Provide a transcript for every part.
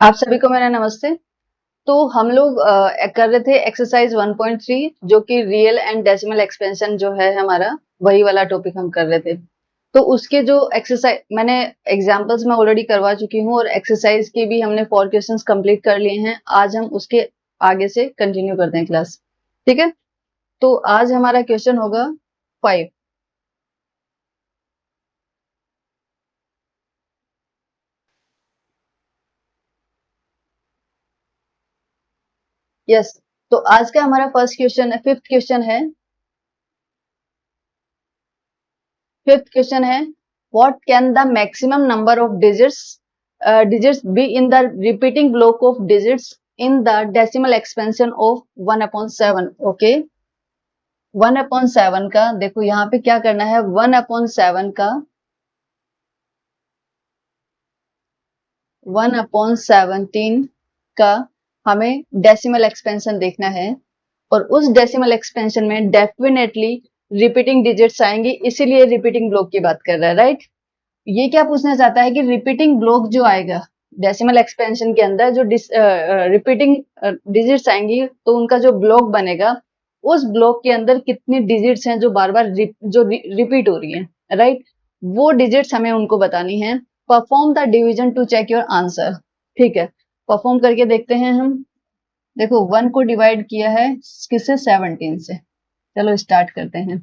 आप सभी को मेरा नमस्ते। तो हम लोग कर रहे थे एक्सरसाइज 1.3 जो कि रियल एंड डेसिमल एक्सपेंशन जो है हमारा, वही वाला टॉपिक हम कर रहे थे। तो उसके जो एक्सरसाइज मैंने एग्जांपल्स में ऑलरेडी करवा चुकी हूँ और एक्सरसाइज के भी हमने 4 क्वेश्चंस कंप्लीट कर लिए हैं। आज हम उसके आगे से कंटिन्यू करते हैं क्लास। ठीक है, तो आज हमारा क्वेश्चन होगा 5। यस, तो आज का हमारा फर्स्ट क्वेश्चन है, फिफ्थ क्वेश्चन है। फिफ्थ क्वेश्चन है, what can the maximum number of digits be in the repeating block of digits in the decimal expansion of 1/7। Okay, 1/7 का देखो यहाँ पे क्या करना है। 1/7 का 1/17 का हमें डेसिमल एक्सपेंशन देखना है और उस डेसिमल एक्सपेंशन में डेफिनेटली रिपीटिंग डिजिट्स आएंगी, इसीलिए रिपीटिंग ब्लॉक की बात कर रहा है, राइट। ये क्या पूछना चाहता है कि रिपीटिंग ब्लॉक जो आएगा डेसिमल एक्सपेंशन के अंदर, जो रिपीटिंग डिजिट्स आएंगी तो उनका जो ब्लॉक बनेगा, उस ब्लॉक के अंदर कितनी डिजिट्स हैं जो बार बार रिपीट हो रही हैं, राइट। वो डिजिट्स हमें उनको बतानी है। Perform the division to check your answer. ठीक है, परफॉर्म करके देखते हैं हम। देखो 1 को डिवाइड किया है किससे, 17 से। चलो स्टार्ट करते हैं।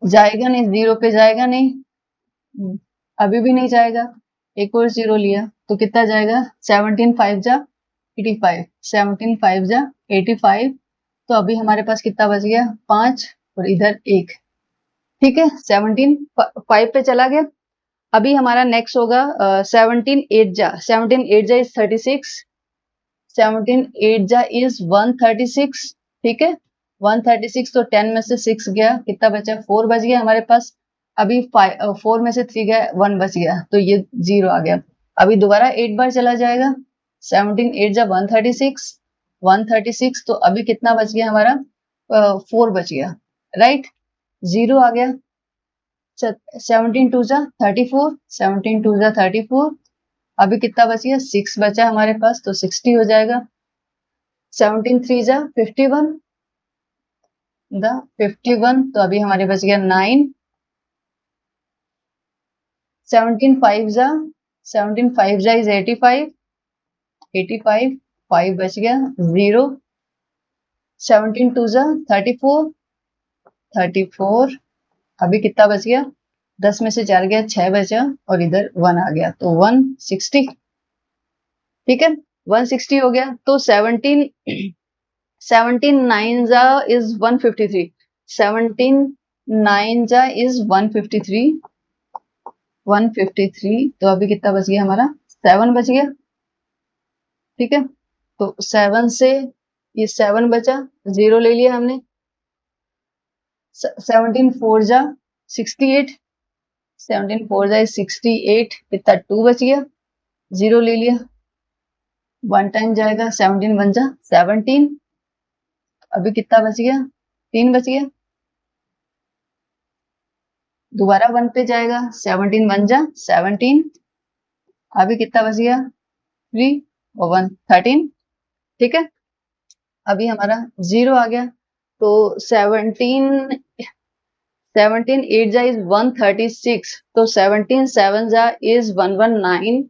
जाएगा नहीं, 0 पे जाएगा नहीं। अभी भी नहीं जाएगा। एक और 0 लिया तो कितना जाएगा, 17 5 जा 85, 17 5 जा 85। तो अभी हमारे पास कितना बच गया, 5 और इधर 1। ठीक है, 17 5 पे चला गया। अभी हमारा नेक्स्ट होगा 17 8 जा, 17 8 जा इज 36, 17 8 जा इज 136। ठीक है, 136 तो 10 में से 6 गया, कितना बचा, 4 बच गया हमारे पास। अभी 4 में से 3 गया, 1 बच गया, तो ये 0 आ गया। अभी दोबारा 8 बार चला जाएगा, 17 8 जा 136, 136 तो अभी कितना बच गया हमारा, 4 बच गया, राइट। 0 आ गया। 17 2 जा 34, 17 2 जा 34। अभी कितना बच गया, 6 बचा हमारे पास, तो 60 हो जाएगा। 17 3 जा 51, द 51 तो अभी हमारे बच गया 9। 17 5 जा, 17 5 जा इज 85, 85 5 बच गया 0। 17 2 जा 34, 34 अभी कितना बच गया, 10 में से 4 गया, 6 बचा और इधर 1 आ गया, तो 160। ठीक है, 160 हो गया। तो 17 17 9 जा इज 153, 17 9 जा इज 153, 153 तो अभी कितना बच गया हमारा, 7 बच गया। ठीक है, तो 7 से ये 7 बचा, 0 ले लिया हमने। 17 4 जा 68, 17 4 जा 68, कितना 2 बच गया, 0 ले लिया। 1 टाइम जाएगा, 17 1 जा 17, अभी कितना बच गया, 3 बच गया। दोबारा 1 पे जाएगा, 17 1 जा 17, अभी कितना बच गया, 3 और 1 13। ठीक है, अभी हमारा 0 आ गया। तो 17 17 8 जा इज 136, तो 17 7 जा इज 119,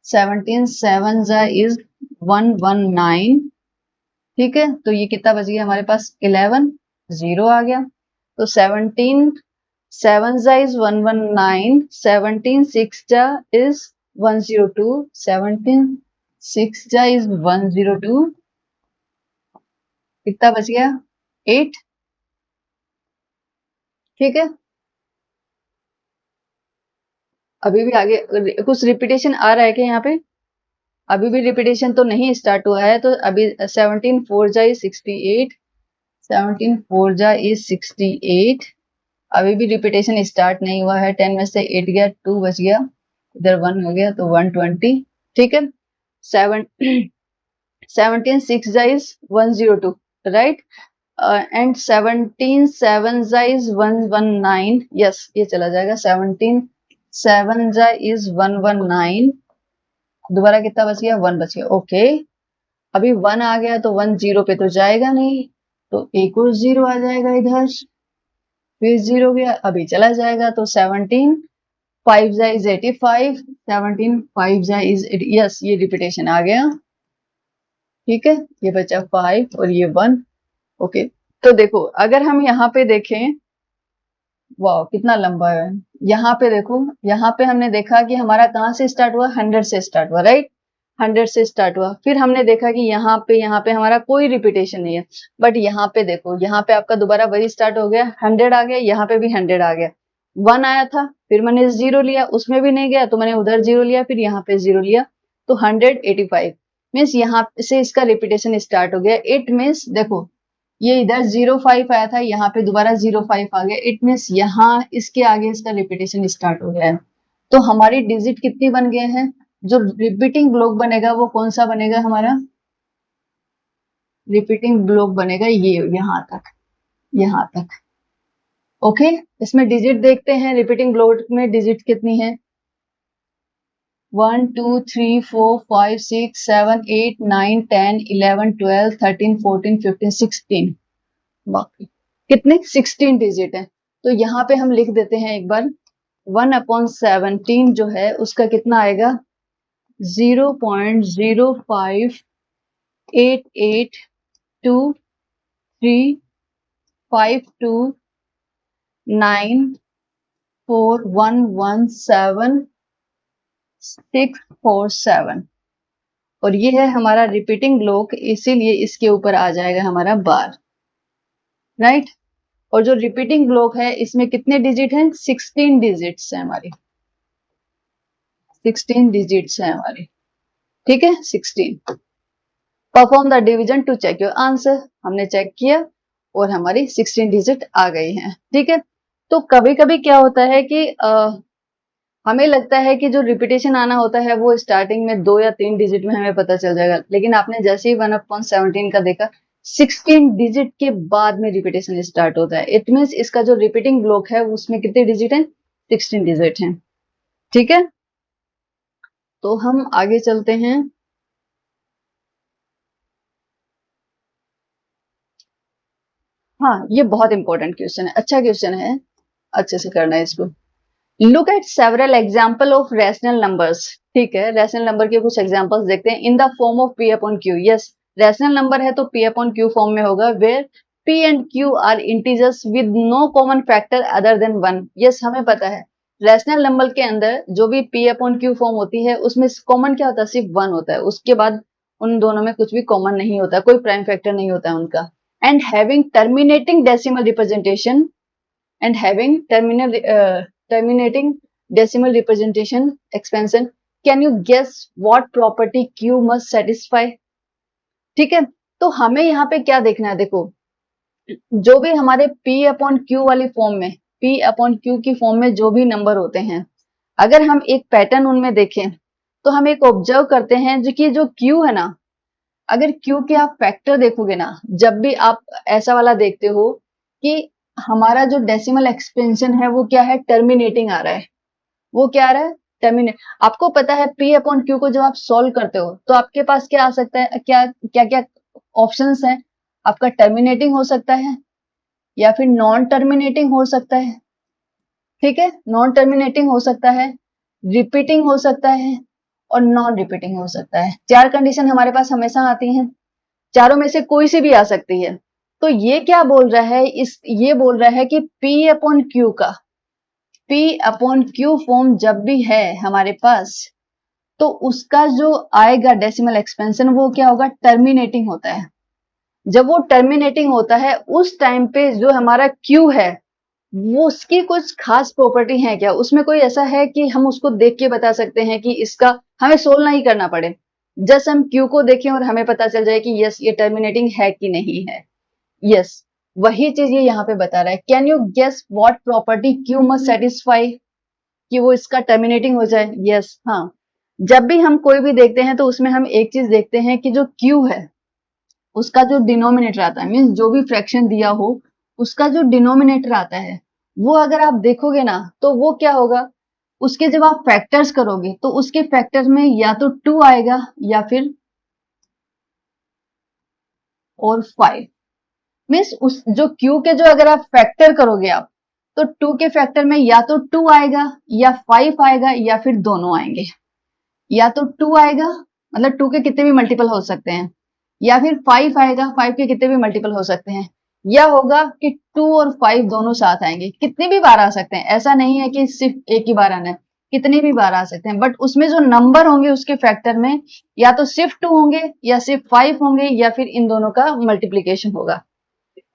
17 7 जा इज 119। ठीक है, तो ये कितना बच गया हमारे पास, 11, 0 आ गया। तो 17 7 जा इज 119, 17 6 जा इज 102, 17 6 जा इज 102, कितना बच गया, 8। ठीक है, अभी भी आगे कुछ रिपीटेशन आ रहा है क्या यहाँ पे, अभी भी रिपीटेशन तो नहीं स्टार्ट हुआ है। तो अभी 17 4 जा इज 68, 17 4 जा इज 68, अभी भी रिपीटेशन स्टार्ट नहीं हुआ है। 10 में से 8 गया, 2 बच गया, इधर 1 हो गया, तो 120। ठीक है, 7 17 6 जा इज 102, राइट। एंड 17 7 जा इज 119, यस ये चला जाएगा। 17 7 जा इज 119, दोबारा कितना बच गया, 1 बच गया। ओके, अभी 1 आ गया तो 1 0 पे तो जाएगा नहीं, तो एक और 0 आ जाएगा इधर, फिर 0 गया, अभी चला जाएगा, तो 17 5 जा इज 85, 17 5 जा इज, यस ये रिपीटेशन आ गया, ठीक है, ये बचा 5 और ये 1। ओके, तो देखो अगर हम यहाँ पे देखें, वाह कितना लंबा है, यहाँ पे देखो, यहाँ पे हमने देखा कि हमारा कहाँ से स्टार्ट हुआ, 100 से स्टार्ट हुआ, राइट, 100 से स्टार्ट हुआ, फिर हमने देखा कि यहाँ पे हमारा कोई रिपीटेशन नहीं है, बट यहाँ पे देखो, यहाँ पे आपका दोबारा वही स्टार्ट हो गया, 100 आ गया, यहाँ पे भी 100 आ गया, 1 आया था, फिर मैंने 0 लिया, उसमें भी नहीं गया, तो मैंने उधर 0 लिया, फिर यहाँ पे 0 लिया, तो 185 मीन्स यहाँ से इसका रिपीटेशन स्टार्ट हो गया। इट मीन्स देखो, ये इधर 05 आया था, यहाँ पे दोबारा 05 आ गया, इट मीन्स यहाँ इसके आगे इसका रिपीटेशन स्टार्ट हो गया है। तो हमारी डिजिट कितनी बन गए हैं, जो रिपीटिंग ब्लॉक बनेगा वो कौन सा बनेगा, हमारा रिपीटिंग ब्लॉक बनेगा ये यहाँ तक, यहाँ तक। ओके, इसमें डिजिट देखते हैं, रिपीटिंग ब्लॉक में डिजिट कितनी है, 1 2 3 4 5 6 7 8 9 10 11 12 13 14 15 16, बाकी कितने 16 डिजिट है। तो यहाँ पे हम लिख देते हैं एक बार, 1/17 जो है उसका कितना आएगा, 0.0882335294117647, और ये है हमारा रिपीटिंग ब्लॉक, इसीलिए इसके ऊपर आ जाएगा हमारा बार, राइट। और जो रिपीटिंग ब्लॉक है इसमें कितने डिजिट हैं, 16 डिजिट्स है हमारी, 16 डिजिट्स है हमारी, ठीक है, 16। Perform the division to check your answer, हमने चेक किया और हमारी 16 डिजिट आ गई हैं, ठीक है। तो कभी कभी क्या होता है कि हमें लगता है कि जो रिपीटेशन आना होता है वो स्टार्टिंग में 2 या 3 डिजिट में हमें पता चल जाएगा, लेकिन आपने जैसे ही 1/17 का देखा, 16 डिजिट के बाद में रिपीटेशन स्टार्ट होता है, इट मीन्स इसका जो रिपीटिंग ब्लॉक है उसमें कितने डिजिट हैं, 16 डिजिट हैं, ठीक है। तो हम आगे चलते हैं, हाँ ये बहुत इंपॉर्टेंट क्वेश्चन है, अच्छा क्वेश्चन है, अच्छे से करना है इसको। Look at several example of rational numbers, ठीक है, रैशनल नंबर के कुछ एग्जाम्पल्स देखते हैं। In the form of p upon q, yes rational number है तो पी अपॉन क्यू फॉर्म में होगा, where p and q are integers with no common factor other than 1, yes हमें पता है रैशनल नंबर के अंदर जो भी पी अपॉन क्यू फॉर्म होती है उसमें कॉमन क्या होता है, सिर्फ 1 होता है, उसके बाद उन दोनों में कुछ भी कॉमन नहीं होता, कोई प्राइम फैक्टर नहीं होता है उनका। And having terminating decimal representation, and having terminating decimal representation expansion, can you guess what property q must satisfy, ठीक है। तो हमें यहाँ पे क्या देखना है, देखो जो भी हमारे p अपॉन q वाली फॉर्म में, p अपॉन q की फॉर्म में जो भी नंबर होते हैं, अगर हम एक पैटर्न उनमें देखें तो हम एक ऑब्जर्व करते हैं जो कि जो q है ना, अगर q के आप फैक्टर देखोगे ना, जब भी आप ऐसा वाला देखते हो कि हमारा जो डेसिमल एक्सपेंशन है वो क्या है, टर्मिनेटिंग आ रहा है, वो क्या आ रहा है, टर्मिनेट। आपको पता है p अपॉन क्यू को जब आप सॉल्व करते हो तो आपके पास क्या आ सकता है, क्या क्या क्या ऑप्शंस हैं, आपका टर्मिनेटिंग हो सकता है या फिर नॉन टर्मिनेटिंग हो सकता है, ठीक है, नॉन टर्मिनेटिंग हो सकता है, रिपीटिंग हो सकता है और नॉन रिपीटिंग हो सकता है। 4 कंडीशन हमारे पास हमेशा आती हैं, चारों में से कोई सी भी आ सकती है। तो ये क्या बोल रहा है, ये बोल रहा है कि P अपॉन क्यू का, P अपॉन क्यू फॉर्म जब भी है हमारे पास, तो उसका जो आएगा डेसिमल एक्सपेंशन वो क्या होगा, टर्मिनेटिंग होता है। जब वो टर्मिनेटिंग होता है उस टाइम पे जो हमारा Q है वो उसकी कुछ खास प्रॉपर्टी है क्या, उसमें कोई ऐसा है कि हम उसको देख के बता सकते हैं कि इसका हमें सोल्व नहीं करना पड़े, जस्ट हम Q को देखें और हमें पता चल जाए कि यस ये टर्मिनेटिंग है कि नहीं है, यस वही चीज ये यहाँ पे बता रहा है। Can you guess what property q must satisfy, कि वो इसका टर्मिनेटिंग हो जाए, यस हाँ। जब भी हम कोई भी देखते हैं तो उसमें हम एक चीज देखते हैं कि जो क्यू है उसका जो डिनोमिनेटर आता है, मीन्स जो भी फ्रैक्शन दिया हो उसका जो डिनोमिनेटर आता है वो अगर आप देखोगे ना तो वो क्या होगा, उसके जब आप फैक्टर्स करोगे तो उसके फैक्टर में या तो 2 आएगा या फिर और 5। मीन्स उस जो Q के जो अगर आप फैक्टर करोगे आप, तो 2 के फैक्टर में या तो 2 आएगा या 5 आएगा या फिर दोनों आएंगे। या तो 2 आएगा, मतलब 2 के कितने भी मल्टीपल हो सकते हैं, या फिर 5 आएगा, 5 के कितने भी मल्टीपल हो सकते हैं, या होगा कि 2 और 5 दोनों साथ आएंगे। कितनी भी बार आ सकते हैं, ऐसा नहीं है कि सिर्फ एक ही बार आना है, कितनी भी बार आ सकते हैं, बट उसमें जो नंबर होंगे उसके फैक्टर में या तो सिर्फ 2 होंगे या सिर्फ 5 होंगे या फिर इन दोनों का मल्टीप्लीकेशन होगा।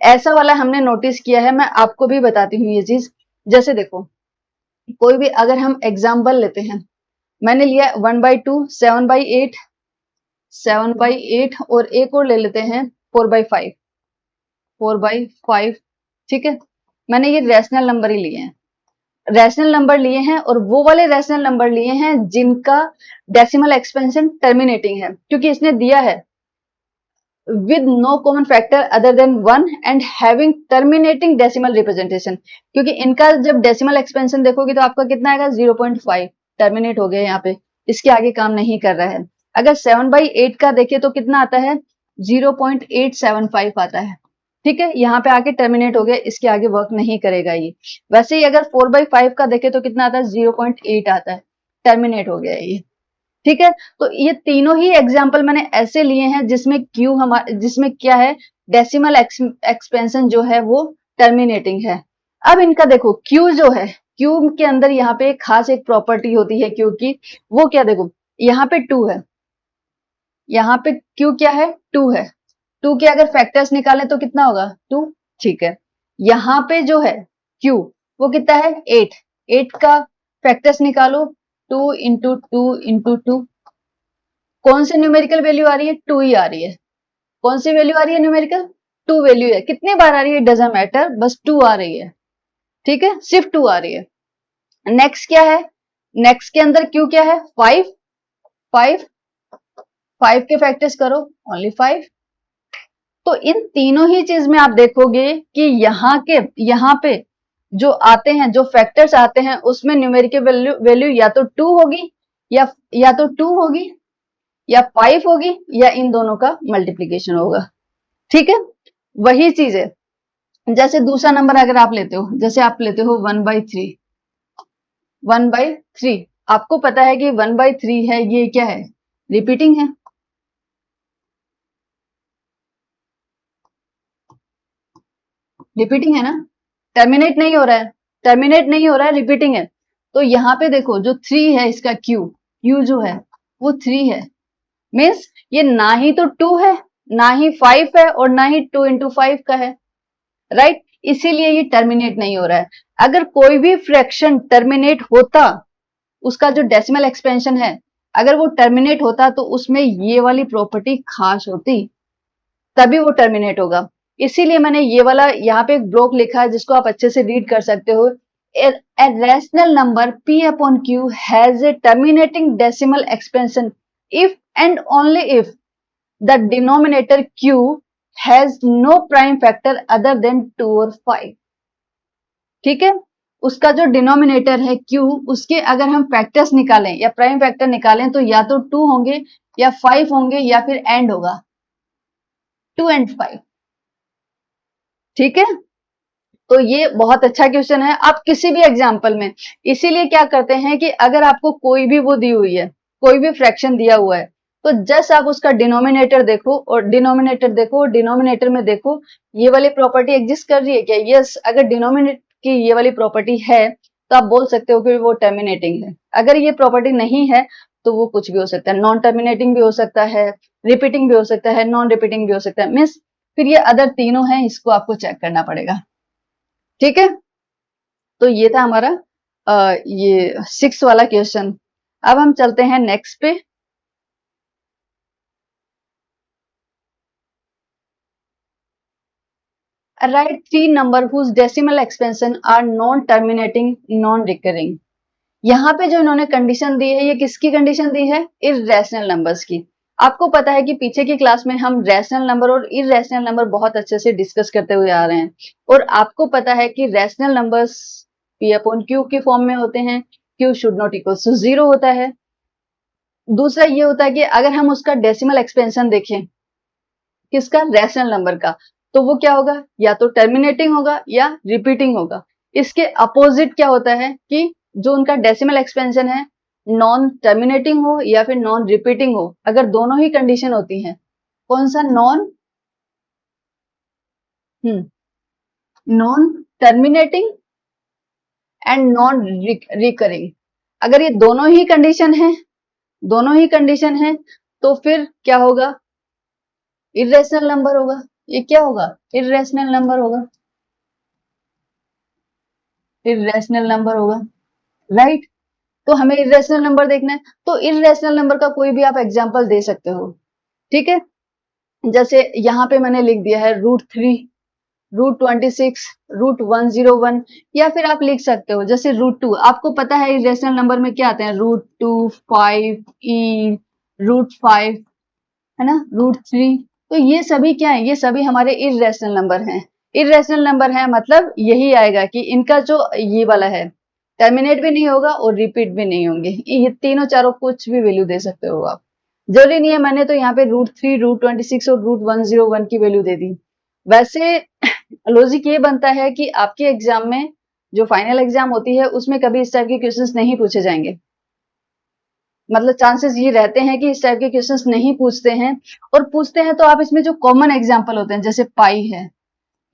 ऐसा वाला हमने नोटिस किया है, मैं आपको भी बताती हूँ ये चीज। जैसे देखो, कोई भी अगर हम एग्जाम्पल लेते हैं, मैंने लिया 1/2, 7/8, 7/8 और एक और ले लेते हैं 4/5, 4/5। ठीक है, मैंने ये रैशनल नंबर ही लिए हैं, रैशनल नंबर लिए हैं, और वो वाले रैशनल नंबर लिए हैं जिनका डेसिमल एक्सपेंशन टर्मिनेटिंग है, क्योंकि इसने दिया है with no common factor other than 1 and having terminating decimal representation, क्योंकि इनका जब डेसिमल एक्सपेंशन देखोगे तो आपका कितना आएगा 0.5, टर्मिनेट हो गया यहाँ पे, इसके आगे काम नहीं कर रहा है। अगर 7/8 का देखें तो कितना आता है 0.875 आता है। ठीक है, यहाँ पे आके टर्मिनेट हो गया, इसके आगे वर्क नहीं करेगा ये। वैसे ही अगर 4/5 का देखें तो कितना आता है 0.8 आता है, टर्मिनेट हो गया ये। ठीक है, तो ये तीनों ही एग्जाम्पल मैंने ऐसे लिए हैं जिसमें क्यू जिसमें क्या है, डेसिमल एक्सपेंशन जो है वो टर्मिनेटिंग है। अब इनका देखो, क्यू जो है, क्यू के अंदर यहाँ पे एक खास एक प्रॉपर्टी होती है क्यू की, वो क्या, देखो यहाँ पे 2 है, यहाँ पे क्यू क्या है 2 है, 2 के अगर फैक्टर्स निकालें तो कितना होगा 2। ठीक है, यहाँ पे जो है क्यू वो कितना है 8, 8 का फैक्टर्स निकालो, 2 इंटू 2 इंटू 2, कौन सी न्यूमेरिकल वैल्यू आ रही है 2 ही आ रही है। कौन सी वैल्यू आ रही है न्यूमेरिकल 2 वैल्यू है, कितनी बार आ रही है डजंट मैटर, बस 2 आ रही है। ठीक है, सिर्फ 2 आ रही है। नेक्स्ट क्या है, नेक्स्ट के अंदर क्यू क्या है 5, 5 5 के फैक्टर्स करो ओनली 5। तो इन तीनों ही चीज में आप देखोगे कि यहाँ पे जो आते हैं, जो फैक्टर्स आते हैं उसमें न्यूमेरिकल वैल्यू या तो 2 होगी या तो 2 होगी या 5 होगी या इन दोनों का मल्टीप्लीकेशन होगा। ठीक है, वही चीज है। जैसे दूसरा नंबर अगर आप लेते हो, जैसे आप लेते हो 1/3, 1/3, आपको पता है कि 1/3 है, ये क्या है रिपीटिंग है, रिपीटिंग है ना, टर्मिनेट नहीं हो रहा है, टर्मिनेट नहीं हो रहा है, रिपीटिंग है। तो यहाँ पे देखो जो 3 है इसका क्यू जो है वो 3 है, मीन्स ये ना ही तो 2 है ना ही 5 है और ना ही 2 इंटू 5 का है, राइट, इसीलिए ये टर्मिनेट नहीं हो रहा है। अगर कोई भी फ्रैक्शन टर्मिनेट होता, उसका जो डेसिमल एक्सपेंशन है अगर वो टर्मिनेट होता तो उसमें ये वाली प्रॉपर्टी खास होती, तभी वो टर्मिनेट होगा। इसीलिए मैंने ये वाला यहाँ पे एक ब्लॉक लिखा है जिसको आप अच्छे से रीड कर सकते हो। A rational number p upon q has a terminating decimal expansion if and only if the denominator q has no prime factor other than 2 और 5। ठीक है, उसका जो डिनोमिनेटर है q, उसके अगर हम फैक्टर्स निकालें या प्राइम फैक्टर निकालें तो या तो 2 होंगे या 5 होंगे या फिर एंड होगा 2 and 5। ठीक है, तो ये बहुत अच्छा क्वेश्चन है, आप किसी भी एग्जाम्पल में, इसीलिए क्या करते हैं कि अगर आपको कोई भी वो दी हुई है, कोई भी फ्रैक्शन दिया हुआ है, तो जस्ट आप उसका डिनोमिनेटर देखो और डिनोमिनेटर देखो, डिनोमिनेटर में देखो ये वाली प्रॉपर्टी एग्जिस्ट कर रही है क्या, यस, अगर डिनोमिनेटर की ये वाली प्रॉपर्टी है तो आप बोल सकते हो कि वो टर्मिनेटिंग है। अगर ये प्रॉपर्टी नहीं है तो वो कुछ भी हो सकता है, नॉन टर्मिनेटिंग भी हो सकता है, रिपीटिंग भी हो सकता है, नॉन रिपीटिंग भी हो सकता है, मीन्स फिर ये अदर तीनों हैं, इसको आपको चेक करना पड़ेगा। ठीक है, तो ये था हमारा ये 6 वाला क्वेश्चन। अब हम चलते हैं नेक्स्ट पे। Write 3 number whose decimal expansion are non terminating non recurring. यहाँ पे जो इन्होंने कंडीशन दी है, ये किसकी कंडीशन दी है, इर्रेशनल नंबर्स की। आपको पता है कि पीछे की क्लास में हम रैशनल नंबर और इर्रेशनल नंबर बहुत अच्छे से डिस्कस करते हुए आ रहे हैं, और आपको पता है कि rational numbers p upon q के फॉर्म में होते हैं, q should not equals to 0 होता है। दूसरा ये होता है कि अगर हम उसका डेसिमल एक्सपेंशन देखें किसका, रैशनल नंबर का, तो वो क्या होगा, या तो टर्मिनेटिंग होगा या रिपीटिंग होगा। इसके अपोजिट क्या होता है कि जो उनका डेसिमल एक्सपेंशन है नॉन टर्मिनेटिंग हो या फिर नॉन रिपीटिंग हो। अगर दोनों ही कंडीशन होती हैं, कौन सा, non terminating and non recurring, अगर ये दोनों ही कंडीशन है, दोनों ही कंडीशन है, तो फिर क्या होगा, इर्रेशनल नंबर होगा। ये क्या होगा, इर्रेशनल नंबर होगा, इर्रेशनल नंबर होगा, राइट। तो हमें इर्रेशनल नंबर देखना है, तो इर्रेशनल नंबर का कोई भी आप एग्जांपल दे सकते हो, ठीक है। जैसे यहाँ पे मैंने लिख दिया है √3, √26, √101, या फिर आप लिख सकते हो जैसे √2। आपको पता है इर्रेशनल नंबर में क्या आते हैं, √2, 5, e, √5, है ना, √3। तो ये सभी क्या है, ये सभी हमारे इर्रेशनल नंबर हैं। इर्रेशनल नंबर है मतलब यही आएगा कि इनका जो ये वाला है टर्मिनेट भी नहीं होगा और रिपीट भी नहीं होंगे। ये तीनों चारों कुछ भी वैल्यू दे सकते हो आप, जरूरी नहीं है। मैंने तो यहाँ पे √3, √26 और √101 की वैल्यू दे दी। वैसे लॉजिक ये बनता है कि आपके एग्जाम में जो फाइनल एग्जाम होती है उसमें कभी इस टाइप के क्वेश्चंस नहीं पूछे जाएंगे, मतलब चांसेस ये रहते हैं कि इस टाइप के क्वेश्चंस नहीं पूछते हैं, और पूछते हैं तो आप इसमें जो कॉमन एग्जांपल होते हैं जैसे पाई है,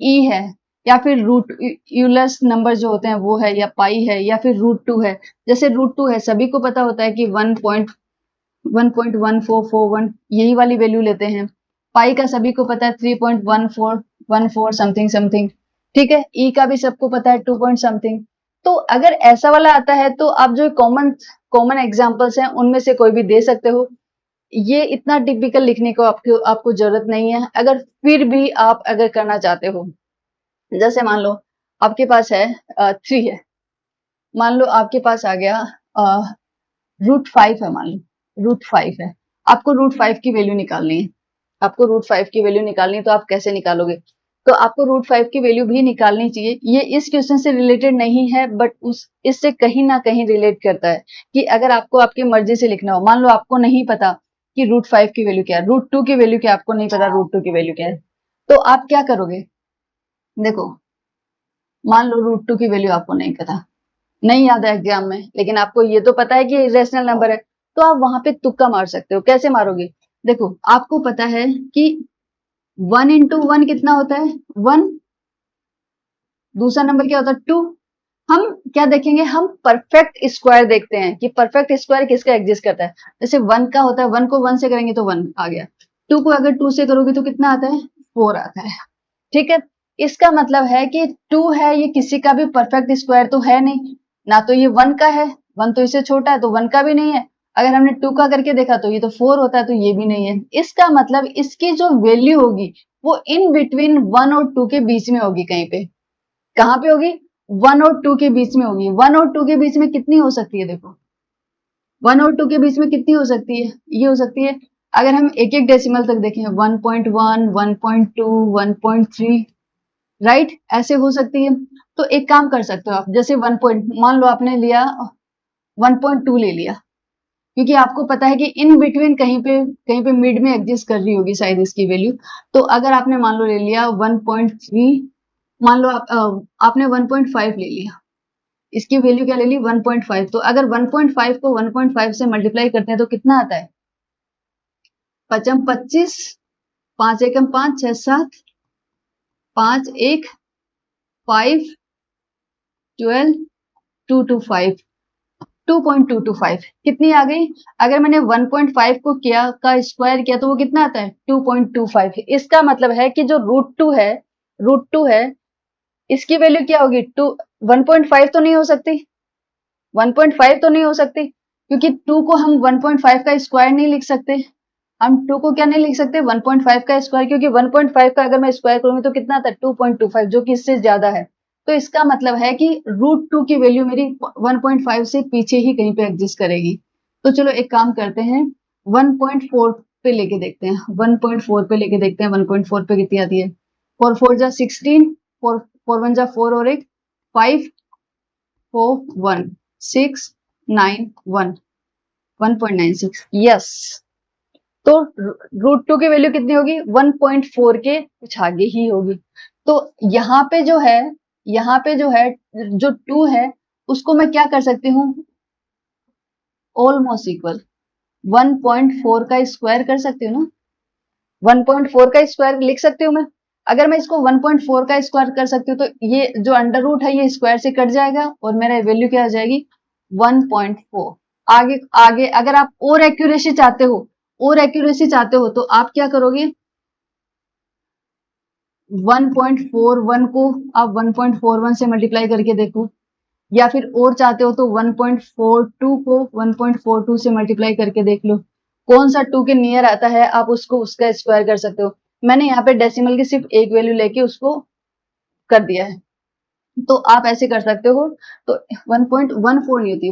ई है, या फिर रूट यूलर्स नंबर जो होते हैं वो है, या पाई है, या फिर √2 है। जैसे √2 है, सभी को पता होता है कि 1.1441 यही वाली वैल्यू लेते हैं। पाई का सभी को पता है 3.1414 समथिंग समथिंग, ठीक है। ई का भी सबको पता है 2 पॉइंट समथिंग। तो अगर ऐसा वाला आता है तो आप जो कॉमन कॉमन एग्जांपल्स हैं उनमें से कोई भी दे सकते हो। ये इतना टिपिकल लिखने को आपको आपको जरूरत नहीं है। अगर फिर भी आप अगर करना चाहते हो, जैसे मान लो आपके पास है 3 है, मान लो आपके पास आ गया √5 है, मान लो √5 है, आपको √5 की वैल्यू निकालनी है। आपको √5 की वैल्यू निकालनी है, तो आप कैसे निकालोगे, तो आपको √5 की वैल्यू भी निकालनी चाहिए। ये इस क्वेश्चन से रिलेटेड नहीं है बट उस इससे कहीं ना कहीं रिलेट करता है कि अगर आपको आपकी मर्जी से लिखना हो, मान लो आपको नहीं पता कि √5 की वैल्यू क्या है, √2 की वैल्यू क्या, आपको नहीं पता √2 की वैल्यू क्या है, तो आप क्या करोगे, देखो मान लो √2 की वैल्यू आपको नहीं पता, नहीं याद है एग्जाम में, लेकिन आपको ये तो पता है कि इरेशनल नंबर है, तो आप वहां पे तुक्का मार सकते हो। कैसे मारोगे, देखो आपको पता है कि 1 × 1 कितना होता है, 1, दूसरा नंबर क्या होता है 2। हम क्या देखेंगे, हम परफेक्ट स्क्वायर देखते हैं कि परफेक्ट स्क्वायर किसका एग्जिस्ट करता है। जैसे 1 का होता है, 1 को 1 से करेंगे तो 1 आ गया, 2 को अगर 2 से करोगे तो कितना आता है, 4 आता है, ठीक है। इसका मतलब है कि 2 है, ये किसी का भी परफेक्ट स्क्वायर तो है नहीं, ना तो ये 1 का है, 1 तो इससे छोटा है तो 1 का भी नहीं है। अगर हमने 2 का करके देखा तो ये तो 4 होता है, तो ये भी नहीं है। इसका मतलब इसकी जो वैल्यू होगी वो इन बिटवीन 1 और 2 के बीच में होगी, कहीं पे, कहां पे होगी, 1 और 2 के बीच में होगी। 1 और 2 के बीच में कितनी हो सकती है, देखो 1 और 2 के बीच में कितनी हो सकती है, ये हो सकती है, अगर हम एक एक डेसिमल तक देखें 1.1, 1.2, 1.3, राइट, ऐसे हो सकती है। तो एक काम कर सकते हो आप, जैसे 1 पॉइंट मान लो आपने लिया 1.2 ले लिया, क्योंकि आपको पता है कि इन बिटवीन कहीं पे मिड में एग्जिस्ट कर रही होगी शायद इसकी वैल्यू। तो अगर आपने मान लो ले लिया 1.3, मान लो आपने 1.5 ले लिया, इसकी वैल्यू क्या ले ली 1.5, तो अगर 1.5 को 1.5 से मल्टीप्लाई करते हैं तो कितना आता है, 5 25, 5 एकम 5, 6 7, 5 1 5 12 225, 2.225 कितनी आ गई। अगर मैंने 1.5 को किया का स्क्वायर किया तो वो कितना आता है 2.25। इसका मतलब है कि जो √2 है इसकी वैल्यू क्या होगी 2, 1.5 तो नहीं हो सकती, 1.5 तो नहीं हो सकती, क्योंकि 2 को हम 1.5 का स्क्वायर नहीं लिख सकते। हम 2 को क्या नहीं लिख सकते 1.5 का स्क्वायर, क्योंकि 1.5 का अगर मैं स्क्वायर करूंगी तो कितना आता है 2.25, जो कि इससे ज्यादा है। तो इसका मतलब है कि √2 की वैल्यू मेरी 1.5 से पीछे ही कहीं पे एग्जिस्ट करेगी। तो चलो एक काम करते हैं 1.4 पे लेके देखते हैं, 1.4 पे लेके देखते हैं 1.4 पे कितनी आती है, 4 4 जा 16, 4 4 1 जा 4 और एक 5 4 1 6 1.91 1.96 यस। तो √2 की वैल्यू कितनी होगी? 1.4 के कुछ आगे ही होगी। तो यहाँ पे जो है जो 2 है उसको मैं क्या कर सकती हूँ? ऑलमोस्ट इक्वल 1.4 का स्क्वायर कर सकती हूँ ना, 1.4 का स्क्वायर लिख सकती हूँ मैं। अगर मैं इसको 1.4 का स्क्वायर कर सकती हूँ तो ये जो अंडर रूट है ये स्क्वायर से कट जाएगा और मेरा वैल्यू क्या आ जाएगी? 1.4। आगे आगे अगर आप और एक्यूरेसी चाहते हो तो आप क्या करोगे? 1.41 को आप 1.41 से मल्टीप्लाई करके देखो, या फिर और चाहते हो तो 1.42 को 1.42 से मल्टीप्लाई करके देख लो। कौन सा 2 के नियर आता है आप उसको उसका स्क्वायर कर सकते हो। मैंने यहाँ पे डेसिमल की सिर्फ एक वैल्यू लेके उसको कर दिया है, तो आप ऐसे कर सकते हो। तो 1.14 नहीं होती,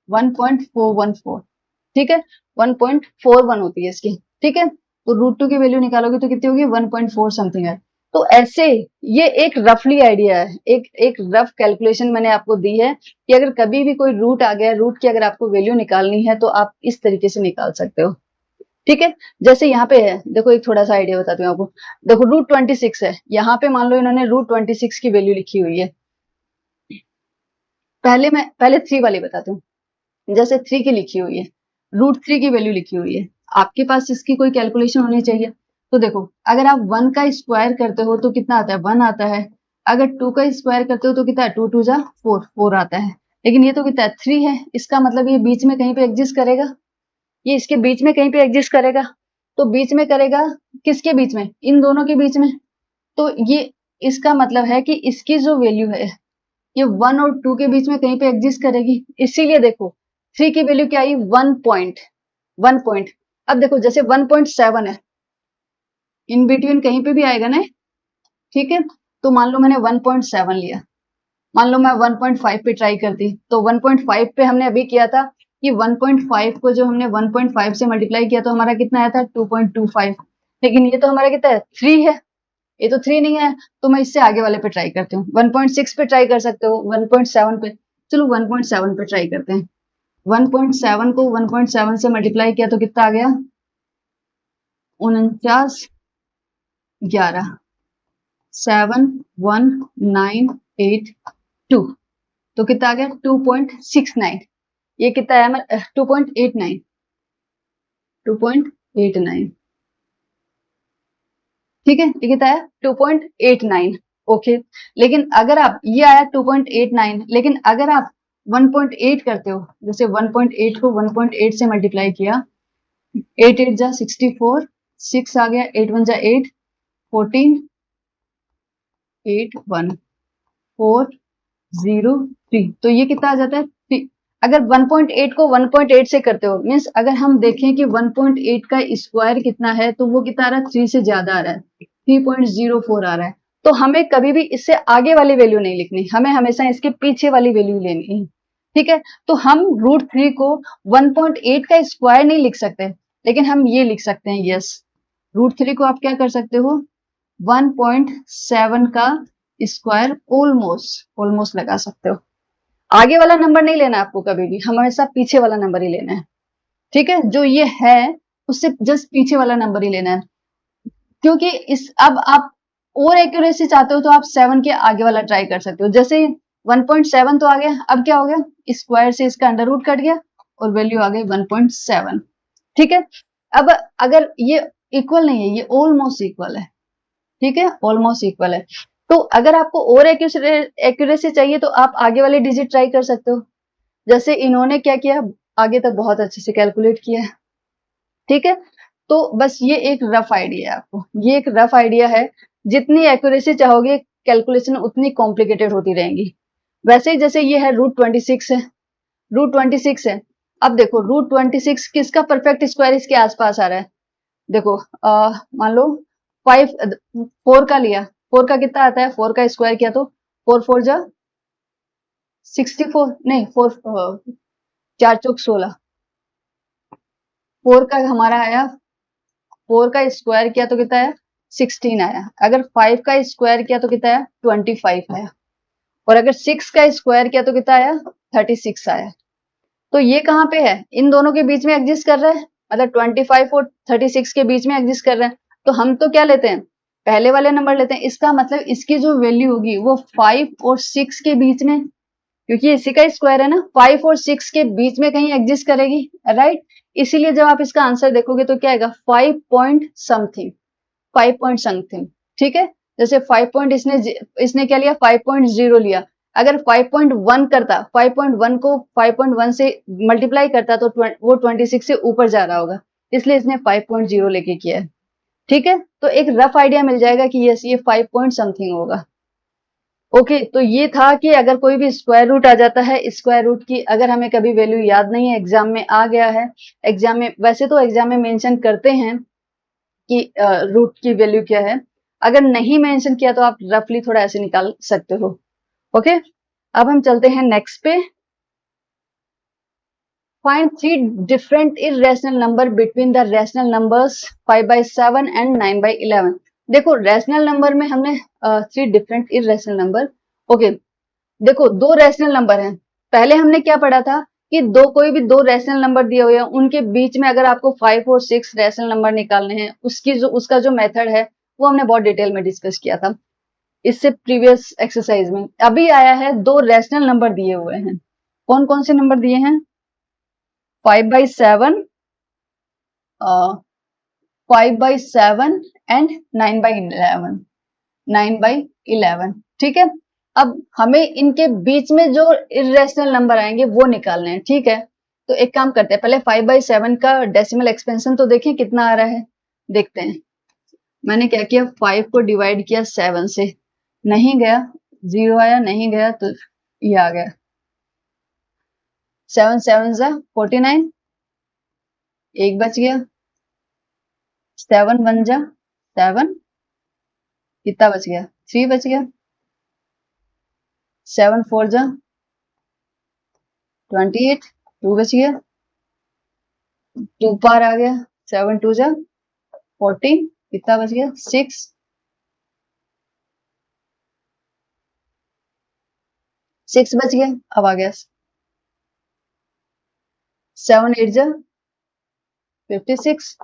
1.414, ठीक है, 1.41 होती है इसकी, ठीक है। तो √2 की वैल्यू निकालोगे तो कितनी होगी? 1.4 समथिंग है। तो ऐसे ये एक रफली आइडिया है, एक रफ कैलकुलेशन मैंने आपको दी है कि अगर कभी भी कोई रूट आ गया, रूट की अगर आपको वैल्यू निकालनी है तो आप इस तरीके से निकाल सकते हो, ठीक है। जैसे यहाँ पे है, देखो एक थोड़ा सा आइडिया बताती हूँ आपको। देखो √26 है, यहाँ पे मान लो इन्होंने √26 की वैल्यू लिखी हुई है। पहले 3 वाली बताती हूँ। जैसे 3 की लिखी हुई है, √3 की वैल्यू लिखी हुई है, आपके पास इसकी कोई कैलकुलेशन होनी चाहिए। तो देखो अगर आप 1 का स्क्वायर करते हो तो कितना आता है? 1 आता है। अगर 2 का स्क्वायर करते हो तो कितना है? 2 2 जा 4 4 आता है। लेकिन ये तो कितना है? 3 है। इसका मतलब ये बीच में कहीं पे एग्जिस्ट करेगा, ये इसके बीच में कहीं पे एग्जिस्ट करेगा। तो बीच में करेगा, किसके बीच में? इन दोनों के बीच में। तो ये इसका मतलब है कि इसकी जो वैल्यू है ये 1 और 2 के बीच में कहीं पे एग्जिस्ट करेगी। इसीलिए देखो 3 की वैल्यू क्या आई? 1 पॉइंट। अब देखो जैसे 1.7 है, इन बिटवीन कहीं पे भी आएगा ना, ठीक है। तो मान लो मैंने 1.7 लिया, मान लो मैं 1.5 पे ट्राई करती, तो 1.5 पे हमने अभी किया था कि 1.5 को जो हमने 1.5 से मल्टीप्लाई किया तो हमारा कितना आया था? 2.25। लेकिन ये तो हमारा कितना है? 3 है, ये तो 3 नहीं है। तो मैं इससे आगे वाले पे ट्राई करती हूँ, 1.6 पे ट्राई कर सकते हो, 1.7 पे। चलो 1.7 पे ट्राई करते हैं। 1.7 को 1.7 से मल्टीप्लाई किया तो कितना आ गया? 49 11 71982। तो कितना आ गया? 2.69। ये कितना है? 2.89 2.89, ठीक है। ये कितना है? 2.89, ओके। लेकिन अगर आप ये आया 2.89, लेकिन अगर आप 1.8 करते हो, जैसे 1.8 को 1.8 से मल्टीप्लाई किया, 8 8 जा 64, 6 आ गया, 8 1 जा 8, 14 8 1 4 0 3। तो ये कितना आ जाता है? 3। अगर 1.8 को 1.8 से करते हो, मीन्स अगर हम देखें कि 1.8 का स्क्वायर कितना है तो वो कितना आ रहा है? 3 से ज्यादा आ रहा है, 3.04 आ रहा है। तो हमें कभी भी इससे आगे वाली वैल्यू नहीं लिखनी, हमें हमेशा इसके पीछे वाली वैल्यू लेनी है, ठीक है। तो हम √3 को 1.8 का स्क्वायर नहीं लिख सकते, लेकिन हम ये लिख सकते हैं, यस, √3 को आप क्या कर सकते हो? 1.7 का स्क्वायर ऑलमोस्ट लगा सकते हो। आगे वाला नंबर नहीं लेना आपको कभी भी, हमेशा पीछे वाला नंबर ही लेना है, ठीक है। जो ये है उससे जस्ट पीछे वाला नंबर ही लेना है, क्योंकि इस अब आप और एक्यूरेसी चाहते हो तो आप 7 के आगे वाला ट्राई कर सकते हो। जैसे 1.7 तो आ गया, अब क्या हो गया? स्क्वायर से इसका अंडर रूट कट गया और वैल्यू आ गई 1.7, ठीक है। अब अगर ये इक्वल नहीं है, ये ऑलमोस्ट इक्वल है, ठीक है, ऑलमोस्ट इक्वल है। तो अगर आपको और एक्यूरेसी चाहिए तो आप आगे वाले डिजिट ट्राई कर सकते हो। जैसे इन्होंने क्या किया, आगे तक बहुत अच्छे से कैलकुलेट किया है, ठीक है। तो बस ये एक रफ आइडिया है आपको, ये एक रफ आइडिया है। जितनी एक्यूरेसी चाहोगे कैलकुलेशन उतनी कॉम्प्लिकेटेड होती रहेंगी। वैसे ही जैसे ये है √26 है, √26 है। अब देखो √26 किसका परफेक्ट स्क्वायर इसके आसपास आ रहा है? देखो मान लो 5 4 का लिया, 4 का कितना आता है? 4 का स्क्वायर किया तो 4 4 जा 64, नहीं 4 4 चौक 16, 4 का हमारा आया, 4 का स्क्वायर किया तो कितना आया? 16 आया। अगर 5 का स्क्वायर किया तो कितना आया? 25 आया। और अगर 6 का स्क्वायर किया तो कितना आया? 36 आया। तो ये कहाँ पे है, इन दोनों के बीच में एग्जिस्ट कर रहा है, मतलब 25 और 36 के बीच में एग्जिस्ट कर रहा है। तो हम तो क्या लेते हैं, पहले वाले नंबर लेते हैं। इसका मतलब इसकी जो वैल्यू होगी वो 5 और 6 के बीच में, क्योंकि इसी का स्क्वायर है ना, 5 और 6 के बीच में कहीं एग्जिस्ट करेगी, राइट। इसीलिए जब आप इसका आंसर देखोगे तो क्या आएगा, 5 पॉइंट समथिंग, 5 पॉइंट समथिंग, ठीक है। जैसे 5 पॉइंट इसने क्या लिया, 5.0 लिया। अगर 5.1 करता, 5.1 को 5.1 से मल्टीप्लाई करता तो वो 26 से ऊपर जा रहा होगा, इसलिए इसने 5.0 लेके किया है, ठीक है। तो एक रफ आइडिया मिल जाएगा कि यस ये 5 पॉइंट समथिंग होगा। ओके, तो ये था कि अगर कोई भी स्क्वायर रूट आ जाता है, स्क्वायर रूट की अगर हमें कभी वैल्यू याद नहीं है, एग्जाम में आ गया है, एग्जाम में वैसे तो एग्जाम में मेंशन करते हैं कि रूट की वैल्यू क्या है, अगर नहीं मेंशन किया तो आप रफली थोड़ा ऐसे निकाल सकते हो। ओके, अब हम चलते हैं नेक्स्ट पे। Find 3 different irrational number between the rational numbers 5/7 and 9/11। देखो रैशनल नंबर में हमने 3 डिफरेंट इरेशनल नंबर, ओके। देखो दो रैशनल नंबर हैं, पहले हमने क्या पढ़ा था कि कोई भी दो रैशनल नंबर दिए हुए हैं, उनके बीच में अगर आपको 5 और 6 रैशनल नंबर निकालने हैं, उसका जो मेथड है वो हमने बहुत डिटेल में डिस्कस किया था इससे प्रीवियस एक्सरसाइज में। अभी आया है दो रैशनल नंबर दिए हुए हैं, कौन कौन से नंबर दिए हैं, 5/7, 5/7 एंड 9/11, 9/11, ठीक है। अब हमें इनके बीच में जो इरेशनल नंबर आएंगे वो निकालने हैं, ठीक है। तो एक काम करते हैं, पहले 5/7 का डेसिमल एक्सपेंशन तो देखें कितना आ रहा है, देखते हैं। मैंने क्या किया, 5 को डिवाइड किया 7 से, नहीं गया, 0 आया, नहीं गया तो ये आ गया, 7 7 जा 49, एक बच गया, 7 1 जा 7, कितना बच गया, 3 बच गया, 7 4 जा 28, 2 बच गया, 2 पार आ गया, 7 2 जा 14, कितना बच गया, 6 6 बच गया। अब आ गया 7 8 जा 56,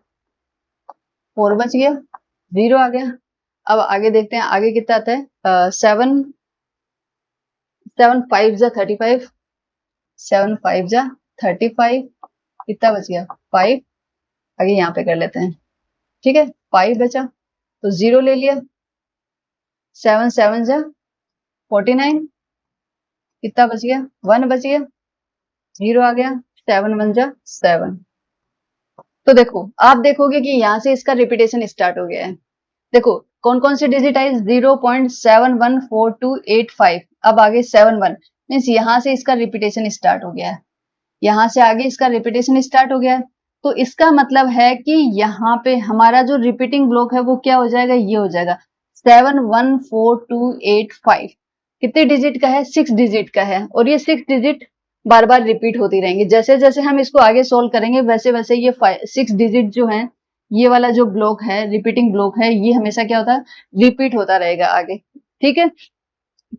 4 बच गया, 0 आ गया। अब आगे देखते हैं आगे कितना आता है, 7 7 5 जा 35, 7 5 जा 35, कितना बच गया, 5। आगे यहाँ पे कर लेते हैं, ठीक है, 5 बचा तो 0 ले लिया, 7 7 जा 49, कितना बच गया, 1 बच गया, 0 आ गया, 7 1 जा 7। तो देखो आप देखोगे कि यहाँ से इसका रिपीटेशन स्टार्ट हो गया है। देखो कौन कौन से डिजिट आई, 0.714285, अब आगे 71 मीन्स यहाँ से इसका रिपीटेशन स्टार्ट हो गया है, यहाँ से आगे इसका रिपीटेशन स्टार्ट हो गया है। तो इसका मतलब है कि यहाँ पे हमारा जो रिपीटिंग ब्लॉक है वो क्या हो जाएगा, ये हो जाएगा 714285। कितने डिजिट का है, 6 डिजिट का है, और ये 6 डिजिट बार बार रिपीट होती रहेंगी। जैसे जैसे हम इसको आगे सोल्व करेंगे वैसे वैसे ये 6 डिजिट जो है, ये वाला जो ब्लॉक है, रिपीटिंग ब्लॉक है, ये हमेशा क्या होता है, रिपीट होता रहेगा आगे, ठीक है।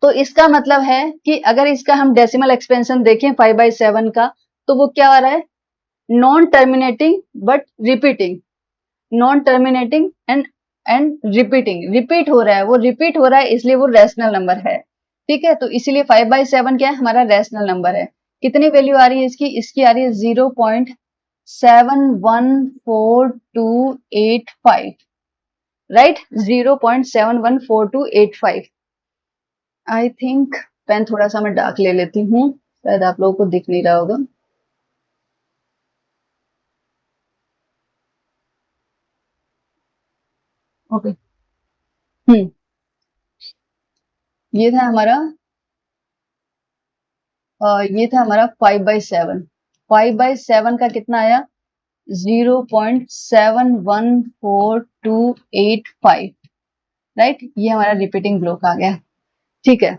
तो इसका मतलब है कि अगर इसका हम डेसिमल एक्सपेंशन देखें 5/7 का, तो वो क्या आ रहा है, non terminating but repeating, non terminating and repeating, repeat हो रहा है, वो रिपीट हो रहा है इसलिए वो रैशनल नंबर है, ठीक है। तो इसीलिए 5/7 क्या है, हमारा रैशनल नंबर है। कितनी वैल्यू आ रही है इसकी, इसकी आ रही है 0.714285, राइट, 0.714285। आई थिंक पेन थोड़ा सा मैं डार्क ले लेती हूँ, शायद आप लोगों को दिख नहीं रहा होगा। ओके, ये था हमारा ये था हमारा 5/7। 5/7 का कितना आया, 0.714285, राइट, ये हमारा रिपीटिंग ब्लॉक आ गया, ठीक है।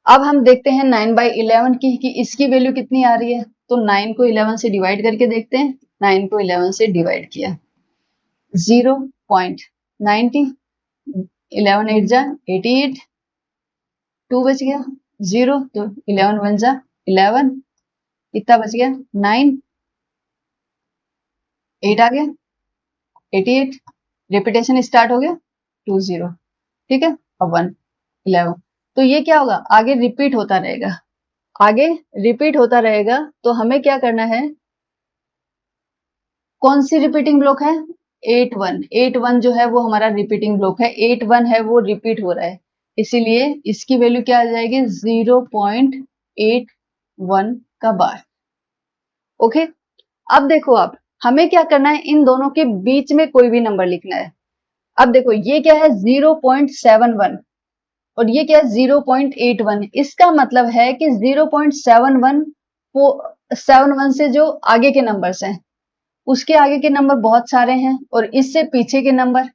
अब हम देखते हैं 9/11 की कि इसकी वैल्यू कितनी आ रही है। तो 9 को 11 से डिवाइड करके देखते हैं, 9 को 11 से डिवाइड किया, 0.90, 11 8 जा 88, 2 बच गया, 0 तो 11 1 जा 11, कितना बच गया 9, 8 आ गया 88, रिपीटेशन स्टार्ट हो गया 20, ठीक है, और 1, 11। तो ये क्या होगा, आगे रिपीट होता रहेगा, आगे रिपीट होता रहेगा। तो हमें क्या करना है, कौन सी रिपीटिंग ब्लॉक है, 81, 81 जो है वो हमारा रिपीटिंग ब्लॉक है, 81 है वो रिपीट हो रहा है, इसीलिए इसकी वैल्यू क्या आ जाएगी 0.81 का बार। ओके, अब देखो आप, हमें क्या करना है, इन दोनों के बीच में कोई भी नंबर लिखना है। अब देखो ये क्या है 0.71 और ये क्या है 0.81, इसका मतलब है कि 0.71 से जो आगे के नंबर्स हैं उसके आगे के नंबर बहुत सारे हैं और इससे पीछे के नंबर,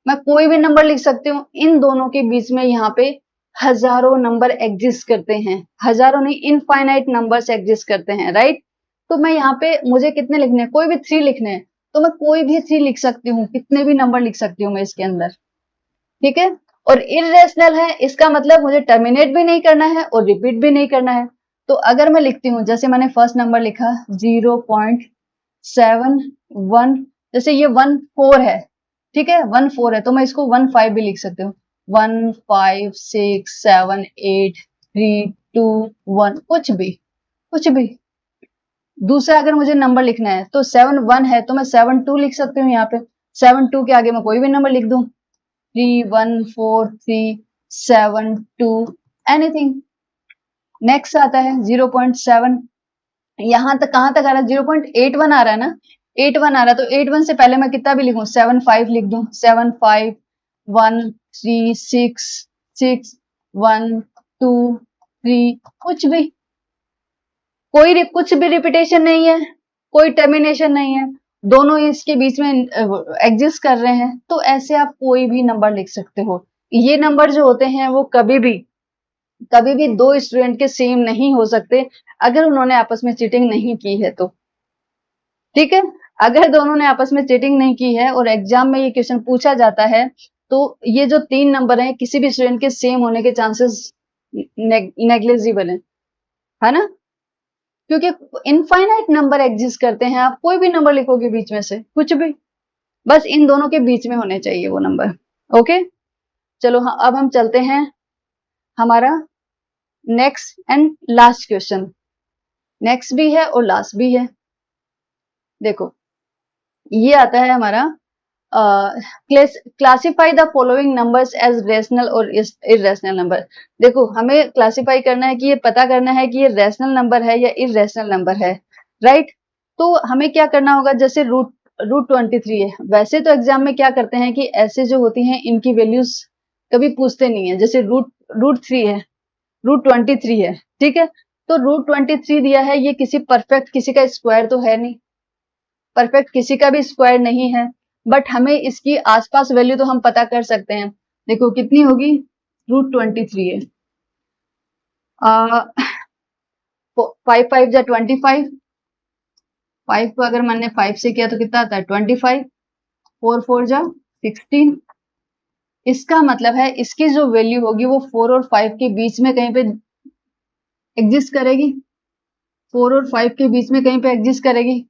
मैं कोई भी नंबर लिख सकती हूँ। इन दोनों के बीच में यहाँ पे हजारों नंबर एग्जिस्ट करते हैं, हजारों नहीं इनफाइनाइट नंबर्स एग्जिस्ट करते हैं, राइट। तो मैं यहाँ पे मुझे कितने लिखने हैं, कोई भी 3 लिखने हैं, तो मैं कोई भी 3 लिख सकती हूँ, कितने भी नंबर लिख सकती हूँ मैं इसके अंदर, ठीक है। और इरेशनल है, इसका मतलब मुझे टर्मिनेट भी नहीं करना है और रिपीट भी नहीं करना है। तो अगर मैं लिखती हूँ, जैसे मैंने फर्स्ट नंबर लिखा 0.71, जैसे ये 14 है, ठीक है, 14 है, तो मैं इसको 15 भी लिख सकती हूँ, 1 5 6 7 8 3 2 1, कुछ भी कुछ भी। दूसरा अगर मुझे नंबर लिखना है तो 71 है तो मैं 72 लिख सकती हूँ, यहाँ पे 72 के आगे मैं कोई भी नंबर लिख दूं, 3 1 4 3 7 2 एनीथिंग। नेक्स्ट आता है 0.7, यहां तक कहां तक आ रहा है 0.81 आ रहा है ना, 81 आ रहा है, तो 81 से पहले मैं कितना भी लिखूं 75 लिख दूं, 7 5 1 3 6 6 1 2 3, कुछ भी, कुछ भी रिपीटेशन नहीं है, कोई टर्मिनेशन नहीं है, दोनों इसके बीच में एग्जिस्ट कर रहे हैं, तो ऐसे आप कोई भी नंबर लिख सकते हो। ये नंबर जो होते हैं वो कभी भी दो स्टूडेंट के सेम नहीं हो सकते अगर उन्होंने आपस में चीटिंग नहीं की है तो, ठीक है। अगर दोनों ने आपस में चीटिंग नहीं की है और एग्जाम में ये क्वेश्चन पूछा जाता है तो ये जो 3 नंबर हैं किसी भी स्टूडेंट के सेम होने के चांसेस नेग्लिजिबल है ना, क्योंकि इनफाइनाइट नंबर एग्जिस्ट करते हैं, आप कोई भी नंबर लिखोगे बीच में से, कुछ भी, बस इन दोनों के बीच में होने चाहिए वो नंबर। ओके, चलो हाँ, अब हम चलते हैं हमारा next and last question, next भी है और लास्ट भी है। देखो ये आता है हमारा classify the following numbers as rational और इरेशनल नंबर। देखो हमें क्लासिफाई करना है कि ये पता करना है कि ये रेशनल नंबर है या इरेशनल नंबर है, राइट। तो हमें क्या करना होगा, जैसे रूट रूट 23 है, वैसे तो एग्जाम में क्या करते हैं कि ऐसे जो होती हैं इनकी वैल्यूज कभी पूछते नहीं है, जैसे रूट रूट 3 है, रूट 23 है, ठीक है। तो रूट 23 दिया है, ये किसी परफेक्ट किसी का स्क्वायर तो है नहीं, परफेक्ट किसी का भी स्क्वायर नहीं है, बट हमें इसकी आसपास वैल्यू तो हम पता कर सकते हैं। देखो कितनी होगी, रूट 23 है, 5 5 जा 25, 5 को अगर मैंने 5 से किया तो कितना आता है 25, 4 4 जा 16, इसका मतलब है इसकी जो वैल्यू होगी वो 4 और 5 के बीच में कहीं पे एग्जिस्ट करेगी, 4 और 5 के बीच में कहीं पे एग्जिस्ट करेगी,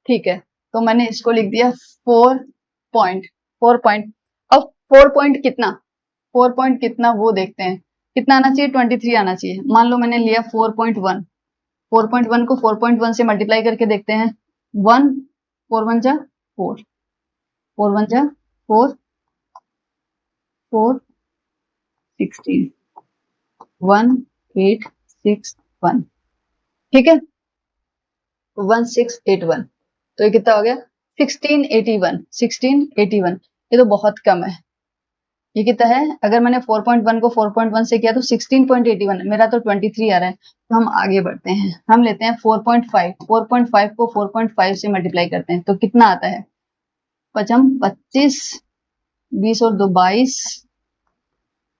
ठीक है। तो मैंने इसको लिख दिया 4 पॉइंट। अब 4 पॉइंट कितना, 4 पॉइंट कितना वो देखते हैं, कितना आना चाहिए 23 आना चाहिए। मान लो मैंने लिया 4.1, 4.1 को 4.1 से मल्टीप्लाई करके देखते हैं, 1 4 1 जा 4, 4 1 जा 4 4 16 1 8 6 1, ठीक है, 1681, तो ये कितना हो गया 1681, 1681, ये तो बहुत कम है। ये कितना है, अगर मैंने 4.1 को 4.1 से किया तो 16.81, मेरा तो 23 आ रहा है। तो हम आगे बढ़ते हैं, हम लेते हैं 4.5, 4.5 को 4.5 से मल्टीप्लाई करते हैं तो कितना आता है, 25 20 और 2 22,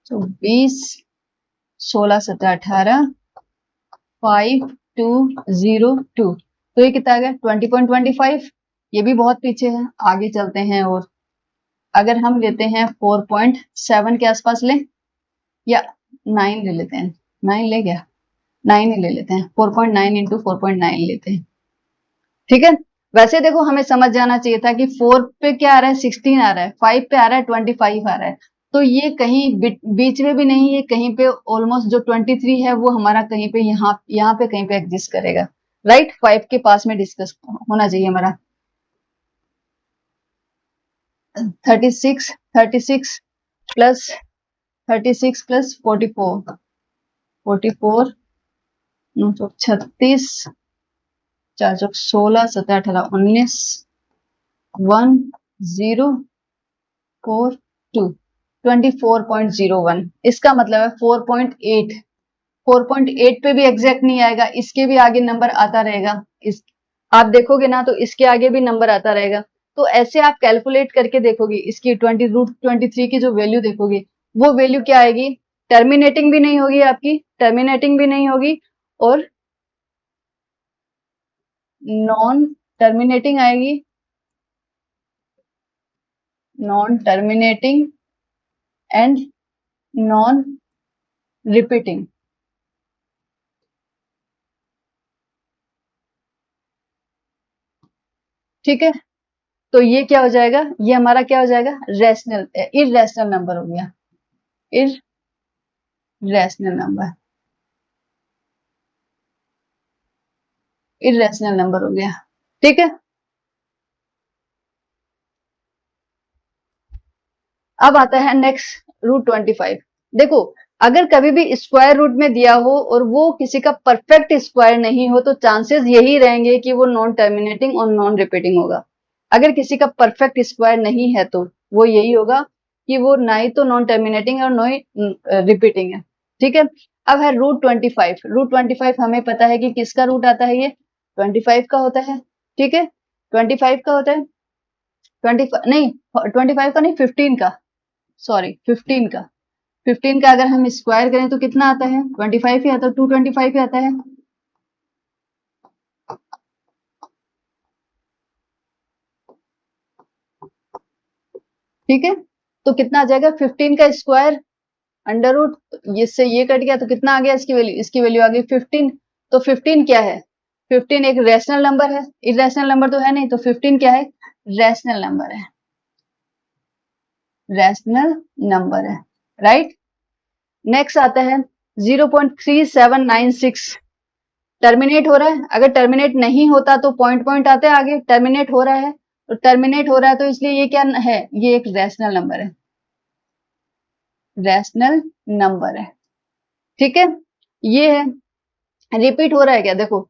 तो 20 16 17 18, 5202, तो ये कितना आ गया 20.25, ये भी बहुत पीछे है। आगे चलते हैं और अगर हम लेते हैं 4.7 के आसपास ले या 9 ले लेते हैं, 9 ले गया, 9 ही ले लेते हैं, 4.9 इंटू 4.9 लेते हैं, ठीक है। वैसे देखो हमें समझ जाना चाहिए था कि 4 पे क्या आ रहा है, 16 आ रहा है, 5 पे आ रहा है 25 आ रहा है, तो ये कहीं बीच में भी नहीं है, कहीं पे ऑलमोस्ट जो 23 है वो हमारा कहीं पे यहाँ पे कहीं पे एग्जिस्ट करेगा, राइट। 5 के पास में डिस्कस होना चाहिए हमारा। 36 36 प्लस 36 प्लस 44 44 936 4 चौक 16 17 18 19 1 0 4 2 24.01, इसका मतलब है 4.8, 4.8 पे भी एग्जैक्ट नहीं आएगा, इसके भी आगे नंबर आता रहेगा, इस आप देखोगे ना तो इसके आगे भी नंबर आता रहेगा। तो ऐसे आप कैलकुलेट करके देखोगे, इसकी 20√23 की जो वैल्यू देखोगे वो वैल्यू क्या आएगी, टर्मिनेटिंग भी नहीं होगी आपकी, टर्मिनेटिंग भी नहीं होगी और नॉन टर्मिनेटिंग आएगी, non terminating and non repeating, ठीक है। तो ये क्या हो जाएगा, ये हमारा क्या हो जाएगा, रैशनल इररेशनल नंबर हो गया, इररेशनल नंबर, इररेशनल नंबर हो गया, ठीक है। अब आता है नेक्स्ट √25। देखो अगर कभी भी स्क्वायर रूट में दिया हो और वो किसी का परफेक्ट स्क्वायर नहीं हो तो चांसेस यही रहेंगे कि वो नॉन टर्मिनेटिंग और नॉन रिपीटिंग होगा। अगर किसी का परफेक्ट स्क्वायर नहीं है तो वो यही होगा कि वो ना ही तो नॉन टर्मिनेटिंग और ना ही रिपीटिंग है, ठीक है। अब है √25। √25 हमें पता है कि किसका रूट आता है, ये 25 का होता है, ठीक है। 25 का होता है, 25 नहीं, 25 का नहीं, 15 का, सॉरी 15 का, 15 का अगर हम स्क्वायर करें तो कितना आता है, 25 ही आता है, 225 ही आता है, ठीक है। तो कितना आ जाएगा, 15 का स्क्वायर अंडर रूट, इससे ये कट गया तो कितना आ गया, इसकी वैल्यू आ गई 15। तो 15 क्या है, 15 एक रैशनल नंबर है, इरेशनल नंबर तो है नहीं, तो 15 क्या है, रैशनल नंबर है, रैशनल नंबर है, राइट। नेक्स्ट आता है 0.3796, टर्मिनेट हो रहा है, अगर टर्मिनेट नहीं होता तो पॉइंट पॉइंट आते हैं आगे, टर्मिनेट हो रहा है, तो टर्मिनेट हो रहा है तो इसलिए ये क्या है, ये एक रैशनल नंबर है, रैशनल नंबर है, ठीक है। ये है, रिपीट हो रहा है क्या, देखो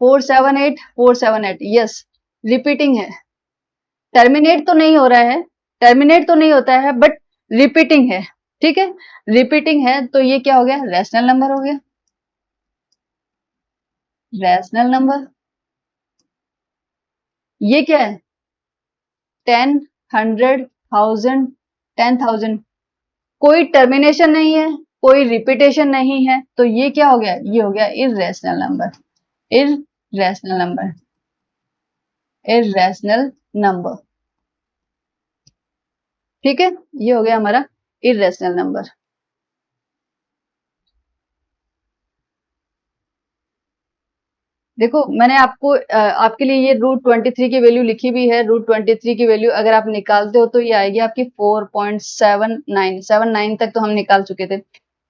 478 478, यस रिपीटिंग है, टर्मिनेट तो नहीं हो रहा है, टर्मिनेट तो नहीं होता है बट रिपीटिंग है, ठीक है। रिपीटिंग है तो ये क्या हो गया, रैशनल नंबर हो गया, रैशनल नंबर। ये क्या है, 10 100 1000 10,000, कोई टर्मिनेशन नहीं है, कोई रिपीटेशन नहीं है, तो ये क्या हो गया, ये हो गया irrational number, irrational number, irrational number, ठीक है। ये हो गया हमारा इररेशनल नंबर। देखो मैंने आपको आपके लिए ये √23 की वैल्यू लिखी भी है, √23 की वैल्यू अगर आप निकालते हो तो ये आएगी आपकी 4.79 तक तो हम निकाल चुके थे,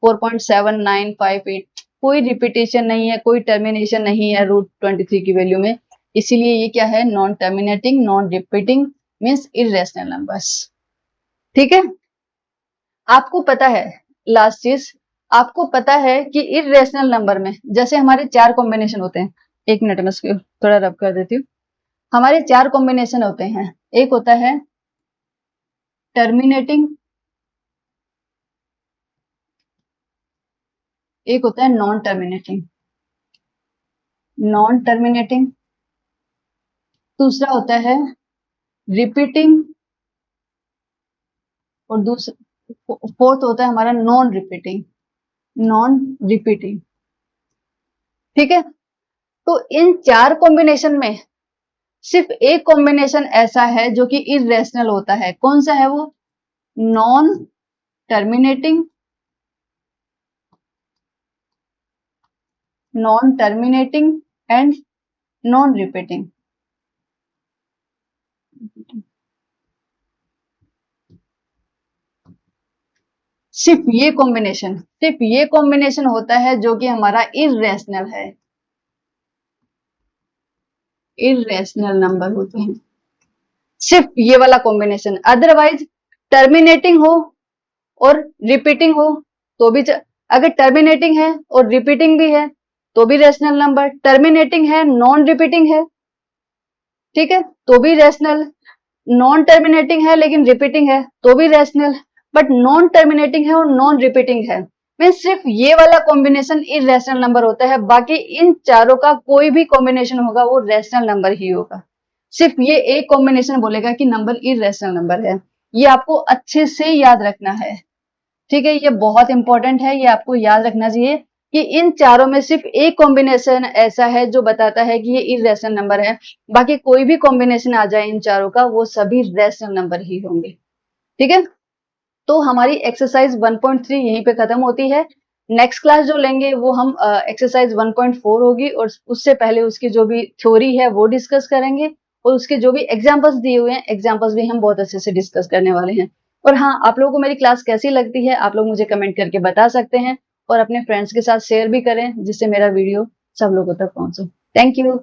4.7958, कोई रिपीटेशन नहीं है, कोई टर्मिनेशन नहीं है √23 की वैल्यू में, इसीलिए ये क्या है, non terminating non repeating means irrational numbers, ठीक है। आपको पता है, लास्ट चीज, आपको पता है कि इररेशनल नंबर में जैसे हमारे 4 कॉम्बिनेशन होते हैं, एक मिनट में इसको थोड़ा रब कर देती हूँ, हमारे 4 कॉम्बिनेशन होते हैं, एक होता है टर्मिनेटिंग, एक होता है नॉन टर्मिनेटिंग, नॉन टर्मिनेटिंग, दूसरा होता है रिपीटिंग और दूसरा फोर्थ होता है हमारा नॉन रिपीटिंग, नॉन रिपीटिंग, ठीक है। तो इन 4 कॉम्बिनेशन में सिर्फ एक कॉम्बिनेशन ऐसा है जो कि इररेशनल होता है, कौन सा है वो, non terminating non terminating and non repeating. सिर्फ ये कॉम्बिनेशन होता है जो कि हमारा इर्रेशनल है, इर्रेशनल नंबर होते हैं सिर्फ ये वाला कॉम्बिनेशन। अदरवाइज टर्मिनेटिंग हो और रिपीटिंग हो तो भी अगर टर्मिनेटिंग है और रिपीटिंग भी है तो भी रेशनल नंबर, टर्मिनेटिंग है नॉन रिपीटिंग है, ठीक है, तो भी रेशनल, नॉन टर्मिनेटिंग है लेकिन रिपीटिंग है तो भी रेशनल, बट नॉन टर्मिनेटिंग है और नॉन रिपीटिंग है मीन सिर्फ ये वाला कॉम्बिनेशन इरेशनल नंबर होता है। बाकी इन चारों का कोई भी कॉम्बिनेशन होगा वो रेशनल नंबर ही होगा। सिर्फ ये एक कॉम्बिनेशन बोलेगा कि नंबर इरेशनल नंबर है। ये आपको अच्छे से याद रखना है, ठीक है, ये बहुत इंपॉर्टेंट है, ये आपको याद रखना चाहिए कि इन चारों में सिर्फ एक कॉम्बिनेशन ऐसा है जो बताता है कि ये इरेशनल नंबर है। बाकी कोई भी कॉम्बिनेशन आ जाए इन चारों का वो सभी रेशनल नंबर ही होंगे, ठीक है। तो हमारी एक्सरसाइज 1.3 यहीं पे खत्म होती है। नेक्स्ट क्लास जो लेंगे वो हम एक्सरसाइज 1.4 होगी और उससे पहले उसकी जो भी थ्योरी है वो डिस्कस करेंगे और उसके जो भी एग्जाम्पल्स दिए हुए हैं एग्जाम्पल्स भी हम बहुत अच्छे से डिस्कस करने वाले हैं। और हाँ, आप लोगों को मेरी क्लास कैसी लगती है आप लोग मुझे कमेंट करके बता सकते हैं और अपने फ्रेंड्स के साथ शेयर भी करें जिससे मेरा वीडियो सब लोगों तक पहुंचे। Thank you.